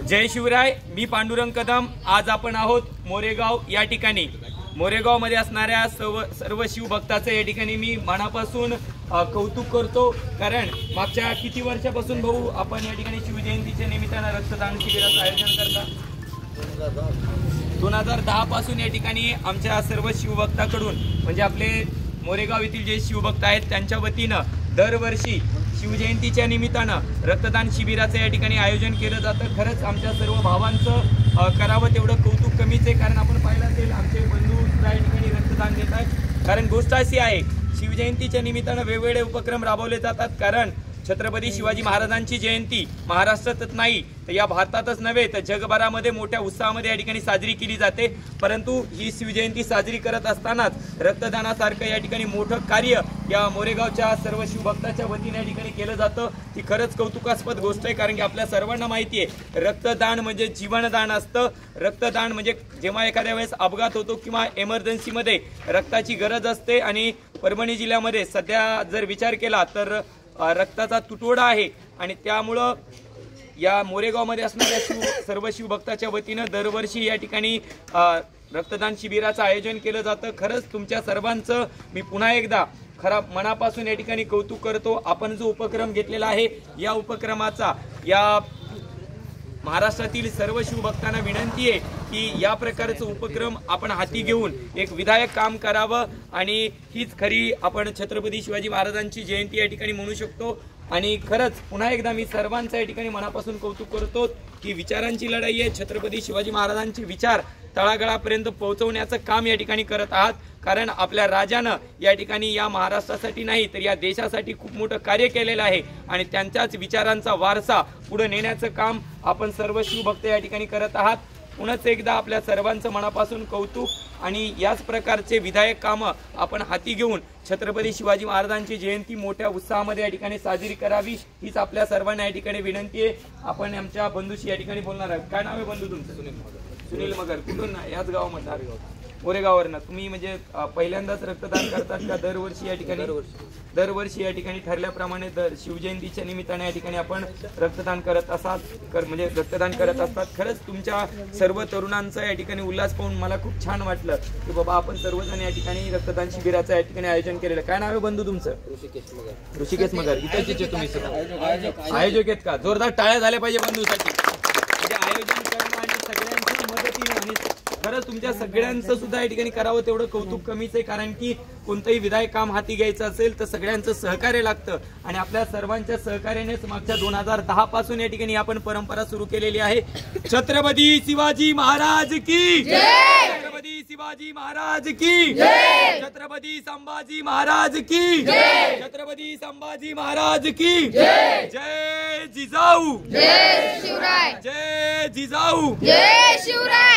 जय शिवराय। मी पांडुरंग कदम। आज आपण आहोत मोरेगाव या ठिकाणी। मोरेगाव मध्ये असणाऱ्या सर्व शिवभक्तांचे या ठिकाणी मी मनापासून कौतुक करतो, कारण मागच्या किती वर्षापासून भाऊ आपण या ठिकाणी शिवजयंतीच्या निमित्ताने रक्तदान शिबिराचं आयोजन करता? 2010 पासून या ठिकाणी आमच्या सर्व शिवभक्तांकडून म्हणजे आपले मोरेगाव येथील जे शिवभक्त आहेत त्यांच्या वतीनं दरवर्षी शिवजयंतीच्या निमित्तानं रक्तदान शिबिराचं या ठिकाणी आयोजन केलं जातं। खरंच आमच्या सर्व भावांचं करावं तेवढं कौतुक कमीच आहे, कारण आपण पाहिलं असेल आमचे बंधू सुद्धा या ठिकाणी रक्तदान देत आहेत। कारण गोष्ट अशी आहे, शिवजयंतीच्या निमित्तानं वेगवेगळे उपक्रम राबवले जातात, कारण छत्रपती शिवाजी महाराजांची जयंती महाराष्ट्रातच नाही तर या भारतातच नव्हे तर जगभरामध्ये मोठ्या उत्साहामध्ये या ठिकाणी साजरी केली जाते। परंतु ही शिवजयंती साजरी करत असतानाच रक्तदानासारखं या ठिकाणी मोठं कार्य या मोरेगावच्या सर्व शिवभक्तांच्या वतीने या ठिकाणी केलं जातं। ही खरंच कौतुकास्पद गोष्ट आहे, कारण की आपल्या सर्वांना माहिती आहे रक्तदान म्हणजे जीवनदान असतं। रक्तदान म्हणजे जेव्हा एखाद्या वेळेस अपघात होतो किंवा इमर्जन्सीमध्ये रक्ताची गरज असते, आणि परभणी जिल्ह्यामध्ये सध्या जर विचार केला तर रक्ताचा तुटवडा आहे, आणि त्यामुळं या मोरेगावमध्ये असणाऱ्या सर्व शिवभक्ताच्या वतीनं दरवर्षी या ठिकाणी रक्तदान शिबिराचं आयोजन केलं जातं। खरंच तुमच्या सर्वांचं मी पुन्हा एकदा खरा मनापासून या ठिकाणी कौतुक करतो। आपण जो उपक्रम घेतलेला आहे या उपक्रमाचा या महाराष्ट्रातील सर्व शिवभक्तांना विनंती आहे की या प्रकारचं उपक्रम आपण हाती घेऊन एक विधायक काम करावं, आणि हीच खरी आपण छत्रपती शिवाजी महाराजांची जयंती या ठिकाणी म्हणू शकतो। आणि खरंच पुन्हा एकदा मी सर्वांचं या ठिकाणी मनापासून कौतुक करतो की विचारांची लढाई आहे। छत्रपती शिवाजी महाराजांचे विचार तळागाळापर्यंत पोहोचवण्याचं काम या ठिकाणी करत आहात, कारण आपल्या राजानं या ठिकाणी या महाराष्ट्रासाठी नाही तर या देशासाठी खूप मोठं कार्य केलेलं आहे, आणि त्यांच्याच विचारांचा वारसा पुढे नेण्याचं काम आपण सर्व शिवभक्त या ठिकाणी करत आहात। पुन्हाच एकदा आपल्या सर्वांचं मनापासून कौतुक, आणि याच प्रकारचे विधायक कामं आपण हाती घेऊन छत्रपती शिवाजी महाराजांची जयंती मोठ्या उत्साहामध्ये या ठिकाणी साजरी करावी हीच आपल्या सर्वांना या ठिकाणी विनंती आहे। आपण आमच्या बंधूशी या ठिकाणी बोलणार आहोत। काय नाव आहे बंधू तुमचं? सुनील मगर। कुठून? याच गावामध्ये मोरेगाववरनं। तुम्ही म्हणजे पहिल्यांदाच रक्तदान करतात का दरवर्षी या ठिकाणी? दरवर्षी या ठिकाणी ठरल्याप्रमाणे शिवजयंतीच्या निमित्ताने या ठिकाणी आपण रक्तदान करत म्हणजे रक्तदान करत असतात। खरंच तुमच्या सर्व तरुणांचा या ठिकाणी उल्हास पाहून मला खूप छान वाटलं की बाबा आपण सर्वजण या ठिकाणी रक्तदान शिबिराचं या ठिकाणी आयोजन केलेलं। काय नाव आहे बंधू तुमचं? ऋषिकेश मगर। इथे तुम्ही आयोजक आहेत का? जोरदार टाळ्या झाल्या पाहिजे बंधूसाठी, म्हणजे आयोजन करणं आणि सगळ्यांची मदतीने, आणि खरंच तुमच्या सगळ्यांचं सुद्धा या ठिकाणी करावं तेवढं कौतुक कमीच आहे, कारण की कोणतंही विधायक काम हाती घ्यायचं असेल तर सगळ्यांचं सहकार्य लागतं, आणि आपल्या सर्वांच्या सहकार्यानेच मागच्या 2010 पासून या ठिकाणी आपण परंपरा सुरू केलेली आहे। छत्रपती शिवाजी महाराज की जय, छत्रपती शिवाजी महाराज की जय, छत्रपती संभाजी महाराज की जय, छत्रपती संभाजी महाराज की जय। जय जिजाऊ, जय शिवराय, जय जिजाऊ, जय शिवराय।